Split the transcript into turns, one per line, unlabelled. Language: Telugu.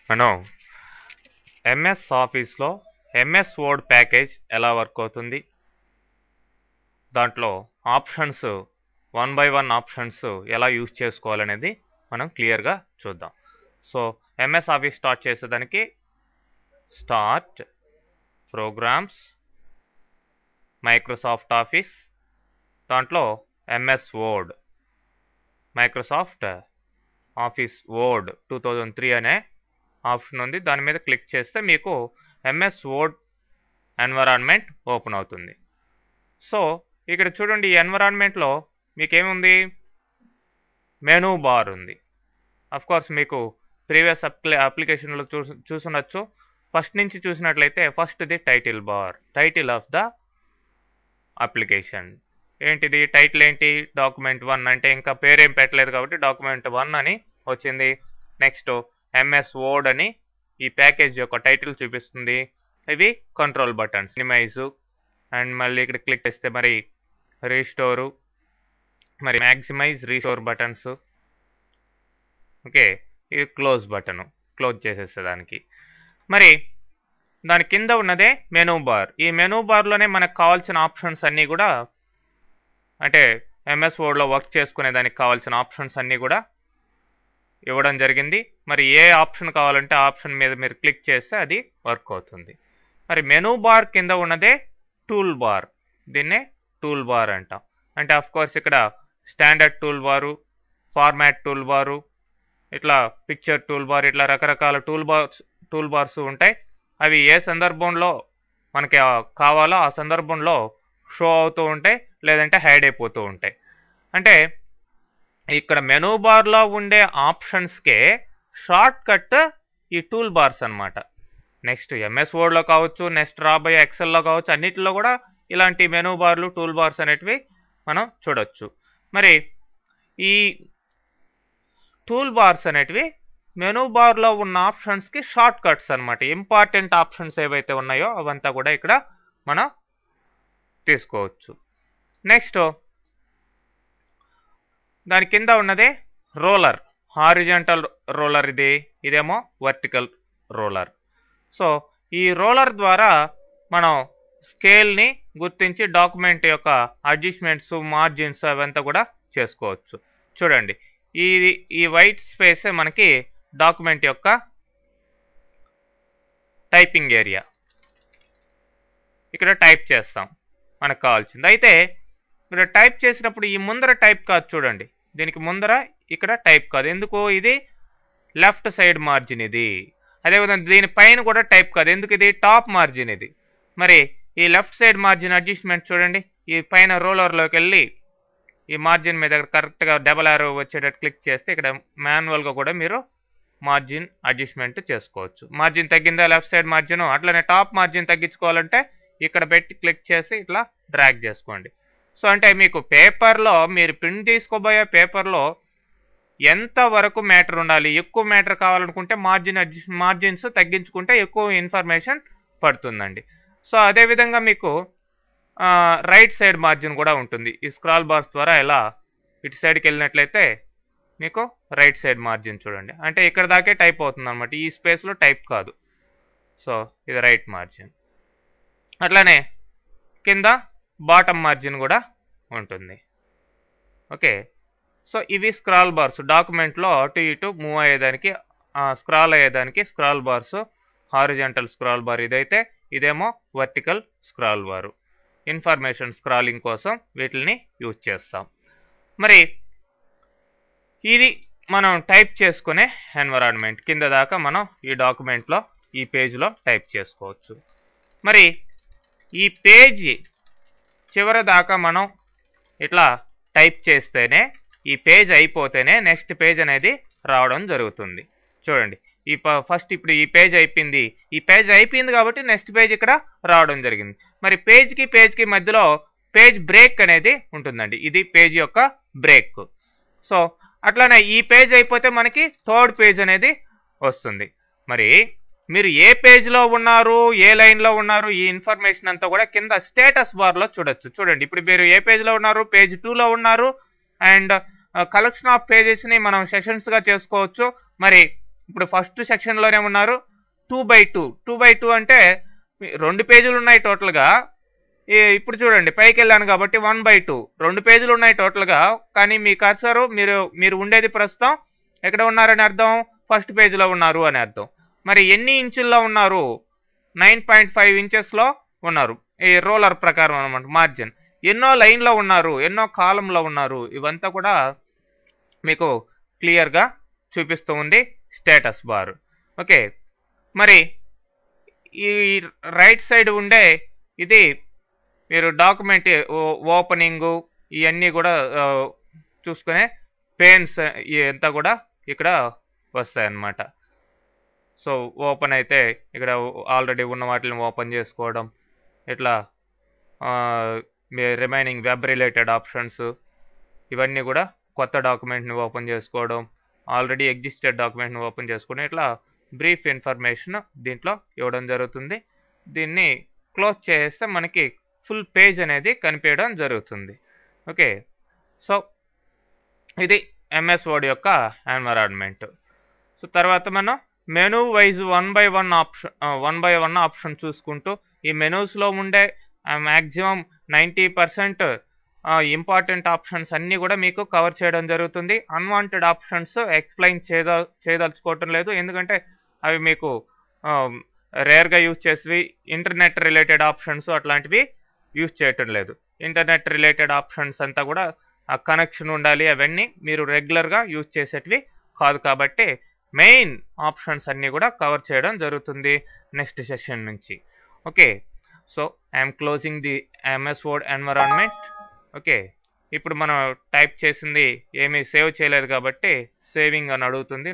మనం ఎంఎస్ ఆఫీస్లో ఎంఎస్ వర్డ్ ప్యాకేజ్ ఎలా వర్క్ అవుతుంది, దాంట్లో ఆప్షన్స్ 1 by 1 ఆప్షన్స్ ఎలా యూజ్ చేసుకోవాలనేది మనం క్లియర్గా చూద్దాం. సో ఎంఎస్ ఆఫీస్ స్టార్ట్ చేసేదానికి స్టార్ట్ ప్రోగ్రామ్స్, మైక్రోసాఫ్ట్ ఆఫీస్, దాంట్లో MS word, Microsoft office word 2003 అనే ఆప్షన్ ఉంది. దాని మీద క్లిక్ చేస్తే మీకు ఎంఎస్ వర్డ్ ఎన్విరాన్మెంట్ ఓపెన్ అవుతుంది. సో ఇక్కడ చూడండి, ఈ ఎన్విరాన్మెంట్లో మీకేముంది, మెనూ బార్ ఉంది. కోర్స్ మీకు ప్రీవియస్ అప్లికేషన్లో చూసుండొచ్చు. ఫస్ట్ నుంచి చూసినట్లయితే ఫస్ట్ది title bar, title of the application. ఏంటిది టైటిల్ ఏంటి, డాక్యుమెంట్ 1 అంటే ఇంకా పేరేం పెట్టలేదు కాబట్టి డాక్యుమెంట్ 1 అని వచ్చింది. నెక్స్ట్ ఎంఎస్ వర్డ్ అని ఈ ప్యాకేజ్ యొక్క టైటిల్ చూపిస్తుంది. ఇవి కంట్రోల్ బటన్స్, మినిమైజ్ అండ్ మళ్ళీ ఇక్కడ క్లిక్ చేస్తే మరి రీస్టోరు, మరి మ్యాక్సిమైజ్, రీస్టోర్ బటన్స్. ఓకే, ఇది క్లోజ్ బటను, క్లోజ్ చేసేసేదానికి. మరి దాని కింద ఉన్నదే మెనూ బార్. ఈ మెనూ బార్లోనే మనకు కావాల్సిన ఆప్షన్స్ అన్నీ కూడా, అంటే ఎంఎస్ వర్డ్లో వర్క్ చేసుకునే దానికి కావాల్సిన ఆప్షన్స్ అన్నీ కూడా ఇవ్వడం జరిగింది. మరి ఏ ఆప్షన్ కావాలంటే ఆప్షన్ మీద మీరు క్లిక్ చేస్తే అది వర్క్ అవుతుంది. మరి మెనూ బార్ కింద ఉన్నదే టూల్ బార్, దీన్నే టూల్ బార్ అంటాం. అంటే కోర్స్ ఇక్కడ స్టాండర్డ్ టూల్ బారు, ఫార్మాట్ టూల్ బారు, ఇట్లా పిక్చర్ టూల్ బార్, ఇట్లా రకరకాల టూల్ బార్స్ ఉంటాయి. అవి ఏ సందర్భంలో మనకి కావాలో ఆ సందర్భంలో షో అవుతూ ఉంటాయి, లేదంటే హైడ్ అయిపోతూ ఉంటాయి. అంటే ఇక్కడ మెనూ బార్లో ఉండే ఆప్షన్స్కే షార్ట్ కట్ ఈ టూల్ బార్స్ అనమాట. నెక్స్ట్ ఎంఎస్ వర్డ్లో కావచ్చు, నెక్స్ట్ రాబోయే ఎక్సెల్లో కావచ్చు, అన్నిటిలో కూడా ఇలాంటి మెనూ బార్లు, టూల్ బార్స్ అనేటివి మనం చూడొచ్చు. మరి ఈ టూల్ బార్స్ అనేటివి మెనూ బార్లో ఉన్న ఆప్షన్స్కి షార్ట్ కట్స్ అనమాట. ఇంపార్టెంట్ ఆప్షన్స్ ఏవైతే ఉన్నాయో అవంతా కూడా ఇక్కడ మనం తీసుకోవచ్చు. నెక్స్ట్ దాని కింద ఉన్నదే రోలర్, హారిజాంటల్ రోలర్, ఇదేమో వర్టికల్ రోలర్. సో ఈ రోలర్ ద్వారా మనం స్కేల్ని గుర్తించి డాక్యుమెంట్ యొక్క అడ్జస్ట్మెంట్స్, మార్జిన్స్ అవంతా కూడా చేసుకోవచ్చు. చూడండి, ఈ వైట్ స్పేసే మనకి డాక్యుమెంట్ యొక్క టైపింగ్ ఏరియా. ఇక్కడ టైప్ చేస్తాం మనకు కావాల్సింది. అయితే ఇక్కడ టైప్ చేసినప్పుడు ఈ ముందర టైప్ కాదు, చూడండి దీనికి ముందర ఇక్కడ టైప్ కాదు. ఎందుకు, ఇది లెఫ్ట్ సైడ్ మార్జిన్ ఇది. అదేవిధంగా దీనిపైన కూడా టైప్ కాదు, ఎందుకు, ఇది టాప్ మార్జిన్ ఇది. మరి ఈ లెఫ్ట్ సైడ్ మార్జిన్ అడ్జస్ట్మెంట్ చూడండి, ఈ పైన రోలర్లోకి వెళ్ళి ఈ మార్జిన్ మీద కరెక్ట్గా డబల్ ఆరో వచ్చేటట్టు క్లిక్ చేస్తే ఇక్కడ మాన్యువల్గా కూడా మీరు మార్జిన్ అడ్జస్ట్మెంట్ చేసుకోవచ్చు. మార్జిన్ తగ్గిందా లెఫ్ట్ సైడ్ మార్జిన్, అట్లనే టాప్ మార్జిన్ తగ్గించుకోవాలంటే ఇక్కడ పెట్టి క్లిక్ చేసి ఇట్లా డ్రాగ్ చేసుకోండి. సో అంటే మీకు పేపర్లో, మీరు ప్రింట్ తీసుకోబోయే పేపర్లో ఎంత వరకు మ్యాటర్ ఉండాలి, ఎక్కువ మ్యాటర్ కావాలనుకుంటే మార్జిన్స్ తగ్గించుకుంటే ఎక్కువ ఇన్ఫర్మేషన్ పడుతుందండి. సో అదేవిధంగా మీకు రైట్ సైడ్ మార్జిన్ కూడా ఉంటుంది. ఈ స్క్రాల్ బార్స్ ద్వారా ఎలా ఇటు సైడ్కి వెళ్ళినట్లయితే మీకు రైట్ సైడ్ మార్జిన్ చూడండి, అంటే ఇక్కడ దాకే టైప్ అవుతుంది అనమాట, ఈ స్పేస్లో టైప్ కాదు. సో ఇది రైట్ మార్జిన్. అట్లానే కింద బాటమ్ మార్జిన్ కూడా ఉంటుంది. ఓకే, సో ఇవి స్క్రాల్ బార్స్, డాక్యుమెంట్లో అటు ఇటు మూవ్ అయ్యేదానికి, స్క్రాల్ అయ్యేదానికి scroll bars. Horizontal scroll bar ఇదైతే, ఇదేమో vertical scroll bar, information scrolling కోసం వీటిని యూజ్ చేస్తాం. మరి ఇది మనం టైప్ చేసుకునే ఎన్విరాన్మెంట్. కింద దాకా మనం ఈ డాక్యుమెంట్లో, ఈ పేజ్లో టైప్ చేసుకోవచ్చు. మరి ఈ పేజీ చివరి దాకా మనం ఇట్లా టైప్ చేస్తేనే, ఈ పేజ్ అయిపోతేనే నెక్స్ట్ పేజ్ అనేది రావడం జరుగుతుంది. చూడండి, ఫస్ట్ ఇప్పుడు ఈ పేజ్ అయిపోయింది, ఈ పేజ్ అయిపోయింది కాబట్టి నెక్స్ట్ పేజ్ ఇక్కడ రావడం జరిగింది. మరి పేజ్కి మధ్యలో పేజ్ బ్రేక్ అనేది ఉంటుందండి, ఇది పేజ్ యొక్క బ్రేక్. సో అట్లానే ఈ పేజ్ అయిపోతే మనకి థర్డ్ పేజ్ అనేది వస్తుంది. మరి మీరు ఏ పేజ్లో ఉన్నారు, ఏ లైన్లో ఉన్నారు, ఈ ఇన్ఫర్మేషన్ అంతా కూడా కింద స్టేటస్ బార్లో చూడొచ్చు. చూడండి, ఇప్పుడు మీరు ఏ పేజ్లో ఉన్నారు, పేజ్ 2లో ఉన్నారు. అండ్ కలెక్షన్ ఆఫ్ పేజెస్ని మనం సెషన్స్గా చేసుకోవచ్చు. మరి ఇప్పుడు ఫస్ట్ సెక్షన్లోనే ఉన్నారు 2/2. 2/2 అంటే 2 పేజీలు ఉన్నాయి టోటల్గా. ఇప్పుడు చూడండి పైకి వెళ్ళాను కాబట్టి 1/2 2 పేజీలు ఉన్నాయి టోటల్గా. కానీ మీ కర్సరు మీరు ఉండేది ప్రస్తుతం ఎక్కడ ఉన్నారని అర్థం, ఫస్ట్ పేజీలో ఉన్నారు అని అర్థం. మరి ఎన్ని ఇంచుల్లో ఉన్నారు? 9.5 ఇంచెస్లో ఉన్నారు ఈ రోలర్ ప్రకారం అనమాట మార్జిన్. ఎన్నో లైన్లో ఉన్నారు, ఎన్నో కాలంలో ఉన్నారు, ఇవంతా కూడా మీకు క్లియర్గా చూపిస్తూ ఉంది స్టేటస్ బార్. ఓకే, మరి ఈ రైట్ సైడ్ ఉండే ఇది మీరు డాక్యుమెంట్ ఓపెనింగు ఇవన్నీ కూడా చూసుకునే పెన్స్ ఇదంతా కూడా ఇక్కడ వస్తాయి అన్నమాట. సో ఓపెన్ అయితే ఇక్కడ ఆల్రెడీ ఉన్న వాటిని ఓపెన్ చేసుకోవడం, ఇట్లా రిమైనింగ్ వెబ్ రిలేటెడ్ ఆప్షన్స్ ఇవన్నీ కూడా కొత్త డాక్యుమెంట్ని ఓపెన్ చేసుకోవడం, ఆల్రెడీ ఎగ్జిస్టెడ్ డాక్యుమెంట్ని ఓపెన్ చేసుకుని ఇట్లా బ్రీఫ్ ఇన్ఫర్మేషన్ దీంట్లో ఇవ్వడం జరుగుతుంది. దీన్ని క్లోజ్ చేస్తే మనకి ఫుల్ పేజ్ అనేది కనిపించడం జరుగుతుంది. ఓకే, సో ఇది ఎంఎస్ వర్డ్ యొక్క ఎన్విరాన్మెంట్. సో తర్వాత మనం మెనూ వైజ్ 1/1 ఆప్షన్ చూసుకుంటూ ఈ మెనూస్లో ఉండే మ్యాక్సిమం 90% ఇంపార్టెంట్ ఆప్షన్స్ అన్నీ కూడా మీకు కవర్ చేయడం జరుగుతుంది. అన్వాంటెడ్ ఆప్షన్స్ ఎక్స్ప్లెయిన్ చేయదలుచుకోవటం లేదు, ఎందుకంటే అవి మీకు రేర్గా యూజ్ చేసేవి. ఇంటర్నెట్ రిలేటెడ్ ఆప్షన్స్ అట్లాంటివి యూజ్ చేయటం లేదు. ఇంటర్నెట్ రిలేటెడ్ ఆప్షన్స్ అంతా కూడా ఆ కనెక్షన్ ఉండాలి, అవన్నీ మీరు రెగ్యులర్గా యూజ్ చేసేటివి కాదు. కాబట్టి మెయిన్ ఆప్షన్స్ అన్నీ కూడా కవర్ చేయడం జరుగుతుంది నెక్స్ట్ సెషన్ నుంచి. Okay, so I'm closing the MS word environment. Okay, ఇప్పుడు మనం టైప్ చేసింది ఏమీ సేవ్ చేయలేదు కాబట్టి సేవింగ్ అని అడుగుతుంది.